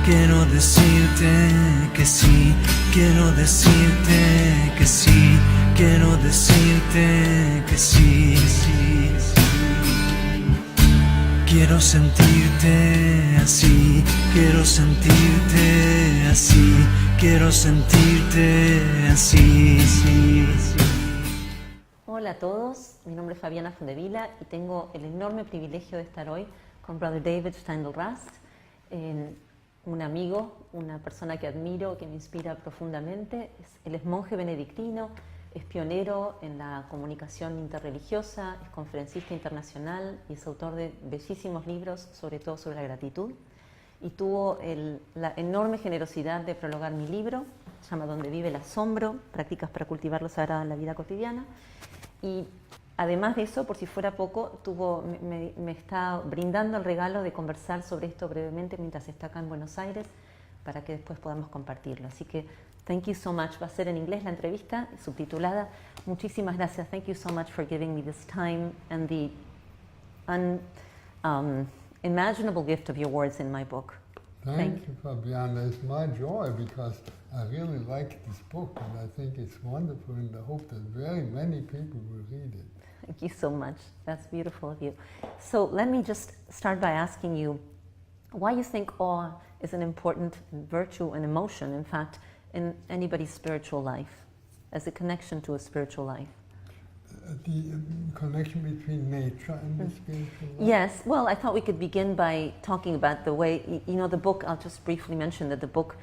quiero decirte que sí, quiero decirte que sí, quiero decirte que sí, sí, sí. Quiero sentirte así, quiero sentirte así, quiero sentirte así, sí, sí. Hola a todos, mi nombre es Fabiana Fondevila y tengo el enorme privilegio de estar hoy con Brother David Steindl-Rast, un amigo, una persona que admiro, que me inspira profundamente. Él es monje benedictino, es pionero en la comunicación interreligiosa, es conferencista internacional y es autor de bellísimos libros, sobre todo sobre la gratitud. Y tuvo la enorme generosidad de prologar mi libro, se llama Donde, vive, asombro, prácticas para cultivar lo sagrado en la vida cotidiana. Y además de eso, por si fuera poco, me está brindando el regalo de conversar sobre esto brevemente mientras está acá en Buenos Aires, para que después podamos compartirlo. Así que, thank you so much. Va a ser en inglés la entrevista, subtitulada. Muchísimas gracias. Thank you so much for giving me this time and the unimaginable gift of your words in my book. Thank you, Fabiana. It's my joy because I really like this book and I think it's wonderful in the hope that very many people will read it. Thank you so much. That's beautiful of you. So let me just start by asking you why you think awe is an important virtue and emotion, in fact, in anybody's spiritual life, as a connection to a spiritual life. The connection between nature and the spiritual life? Yes, well, I thought we could begin by talking about the way, the book, I'll just briefly mention that the book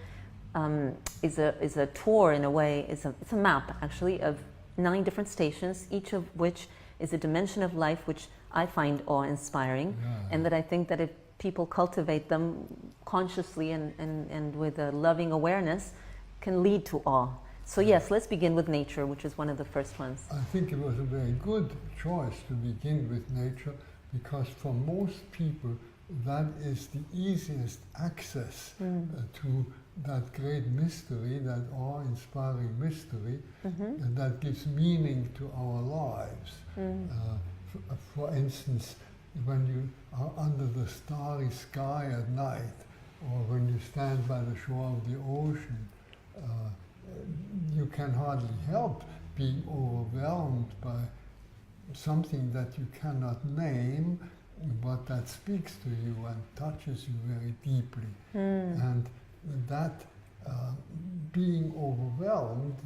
is a tour in a way, it's a map actually of 9 different stations, each of which is a dimension of life which I find awe-inspiring, and that I think that if people cultivate them consciously and with a loving awareness, can lead to awe. So yes, let's begin with nature, which is one of the first ones. I think it was a very good choice to begin with nature because for most people that is the easiest access to that great mystery, that awe-inspiring mystery, and that gives meaning to our lives. For instance, when you are under the starry sky at night, or when you stand by the shore of the ocean, you can hardly help being overwhelmed by something that you cannot name, but that speaks to you and touches you very deeply. And that being overwhelmed,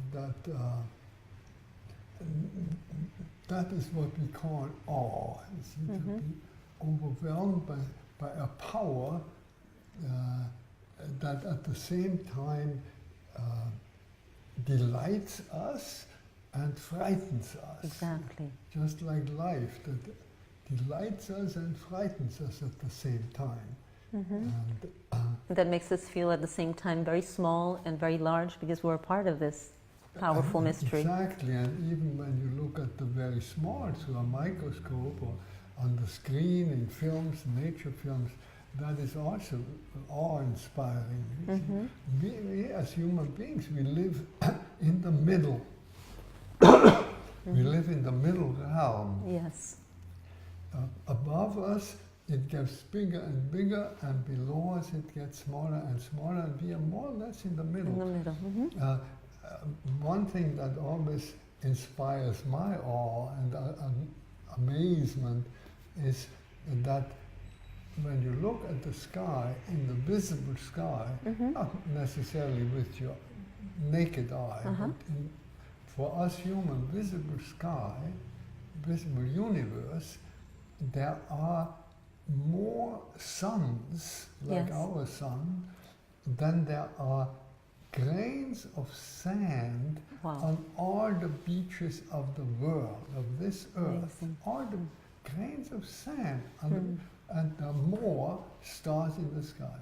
that is what we call awe. To be overwhelmed by a power that at the same time delights us and frightens us. Exactly. Just like life, that delights us and frightens us at the same time. And, that makes us feel at the same time very small and very large because we're a part of this powerful mystery. Exactly, and even when you look at the very small through a microscope or on the screen in films, nature films, that is also awe-inspiring. We as human beings, we live in the middle. We live in the middle realm. Yes. Above us, it gets bigger and bigger, and below us, it gets smaller and smaller, and we are more or less in the middle. In the middle. One thing that always inspires my awe and amazement is that when you look at the sky, in the visible sky, not necessarily with your naked eye, but for us human, visible sky, visible universe, there are more suns, like our sun, than there are grains of sand on all the beaches of the world, of this earth. All the grains of sand, and there are more stars in the sky.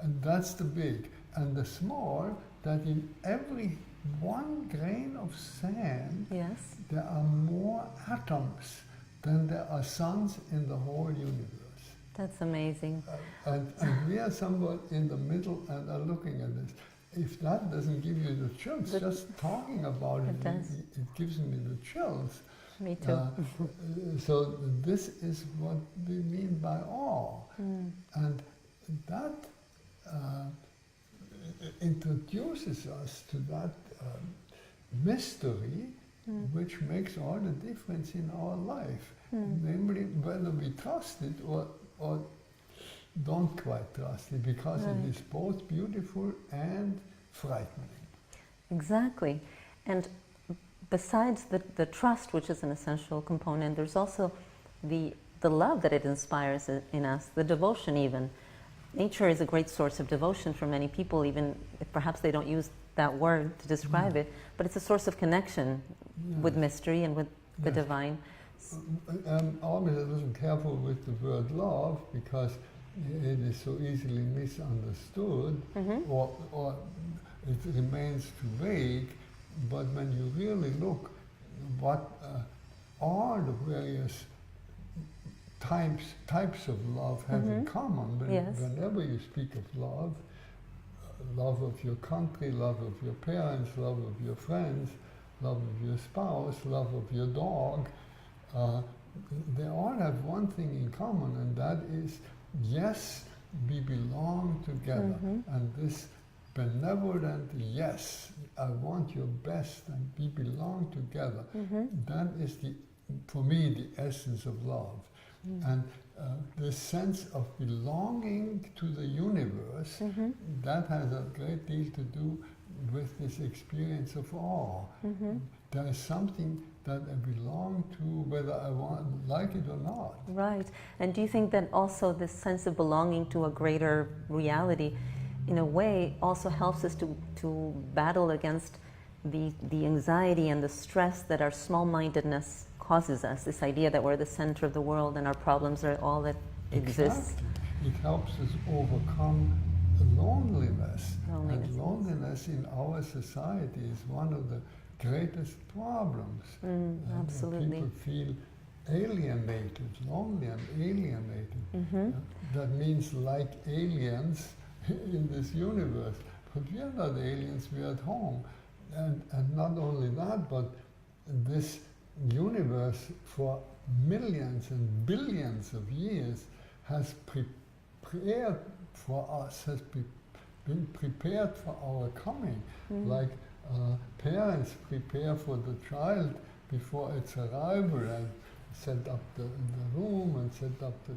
And that's the big. And the small, that in every 1 grain of sand, there are more atoms than there are suns in the whole universe. That's amazing. And we are somewhat in the middle and are looking at this. If that doesn't give you the chills, just talking about it, it gives me the chills. Me too. So this is what we mean by awe. And that introduces us to that mystery which makes all the difference in our life, namely whether we trust it or don't quite trust it, because it is both beautiful and frightening. Exactly. And besides the trust, which is an essential component, there's also the love that it inspires in us, the devotion even. Nature is a great source of devotion for many people, even if perhaps they don't use that word to describe it, but it's a source of connection with mystery and with the divine. Always a little careful with the word love, because it is so easily misunderstood, or it remains too vague. But when you really look what are the various types of love have in common, whenever you speak of love, love of your country, love of your parents, love of your friends, love of your spouse, love of your dog, they all have one thing in common, and that is, yes, we belong together. And this benevolent, yes, I want your best and we belong together, that is, for me, the essence of love. And this sense of belonging to the universe, that has a great deal to do with this experience of awe. There is something that I belong to, whether I like it or not. Right. And do you think that also this sense of belonging to a greater reality, in a way, also helps us to battle against the anxiety and the stress that our small-mindedness causes us, this idea that we're the center of the world and our problems are all that exists? Exactly. It helps us overcome loneliness. And loneliness in our society is one of the greatest problems. Absolutely. People feel alienated, lonely and alienated. That means like aliens in this universe. But we are not aliens, we are at home. And not only that, but this universe for millions and billions of years has prepared for us, has been prepared for our coming, like parents prepare for the child before its arrival, and set up the room and set up the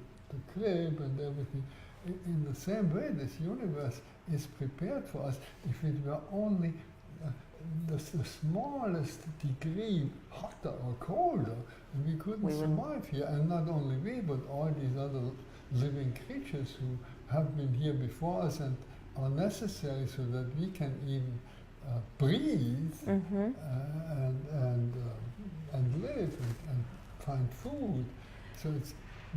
crib and everything. In the same way, this universe is prepared for us. If it were only the smallest degree hotter or colder, we couldn't survive here. And not only we, but all these other living creatures who have been here before us and are necessary so that we can even breathe and live and find food. So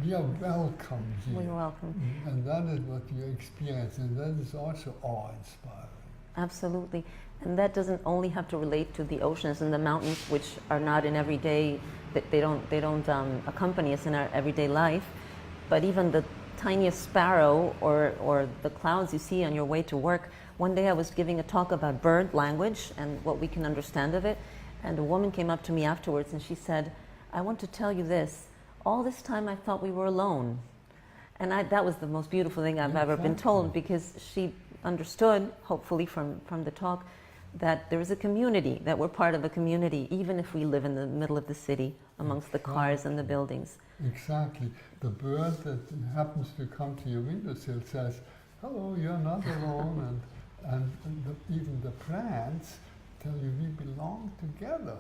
we are welcome here. We're welcome. And that is what you experience, and that is also awe-inspiring. Absolutely. And that doesn't only have to relate to the oceans and the mountains, which are not in everyday, they don't accompany us in our everyday life, but even the tiniest sparrow or the clouds you see on your way to work. One day I was giving a talk about bird language and what we can understand of it, and a woman came up to me afterwards and she said, "I want to tell you this, all this time I thought we were alone." And that was the most beautiful thing I've ever been told, because she understood, hopefully from the talk, that there is a community, that we're part of a community, even if we live in the middle of the city, amongst the cars and the buildings. Exactly. The bird that happens to come to your windowsill says, "Hello, you're not alone," and even the plants tell you we belong together.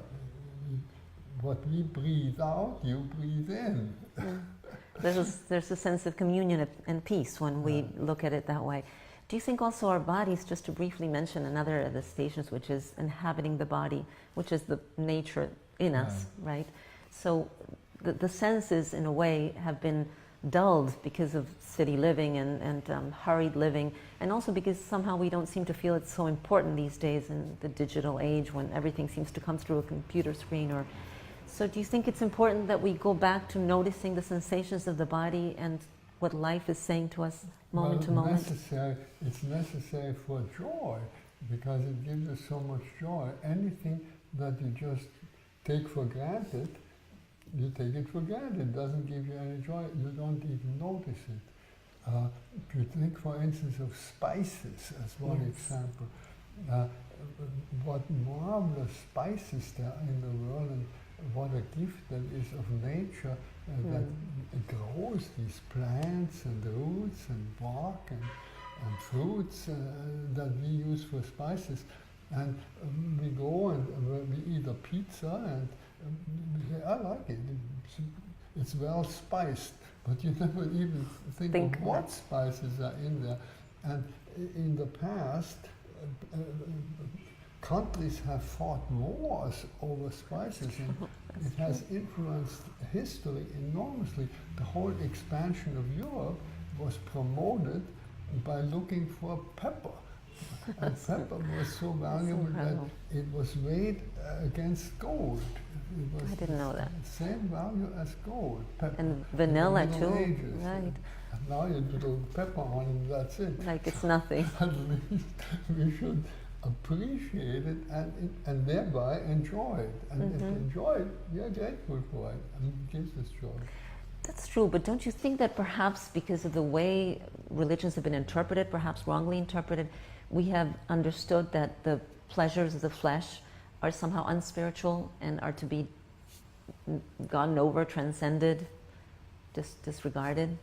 What we breathe out, you breathe in. There's a sense of communion and peace when we look at it that way. Do you think also our bodies, just to briefly mention another of the stations, which is inhabiting the body, which is the nature in us, right? So the senses, in a way, have been dulled because of city living and hurried living, and also because somehow we don't seem to feel it's so important these days in the digital age when everything seems to come through a computer screen. So do you think it's important that we go back to noticing the sensations of the body and what life is saying to us moment to moment? It's necessary for joy, because it gives us so much joy. Anything that you just take for granted, you take it for granted. It doesn't give you any joy. You don't even notice it. You think, for instance, of spices as one example. What marvelous spices there are in the world, and what a gift that is of nature that grows these plants and roots and bark and fruits that we use for spices. And we go and we eat a pizza and we say, I like it. It's well spiced, but you never even think of what spices are in there. And in the past, countries have fought wars over spices, and it has influenced history enormously. The whole expansion of Europe was promoted by looking for pepper. And pepper was so valuable that it was weighed against gold. It was I didn't know that. the same value as gold. Pepper. And vanilla in the Middle too, Ages. right? And now you do pepper on it, that's it. Like it's nothing. At least we should appreciate it and thereby enjoy it. And if we enjoy it, we are grateful for it, and it gives us joy. That's true, but don't you think that perhaps because of the way religions have been interpreted, perhaps wrongly interpreted, we have understood that the pleasures of the flesh are somehow unspiritual and are to be gone over, transcended, disregarded?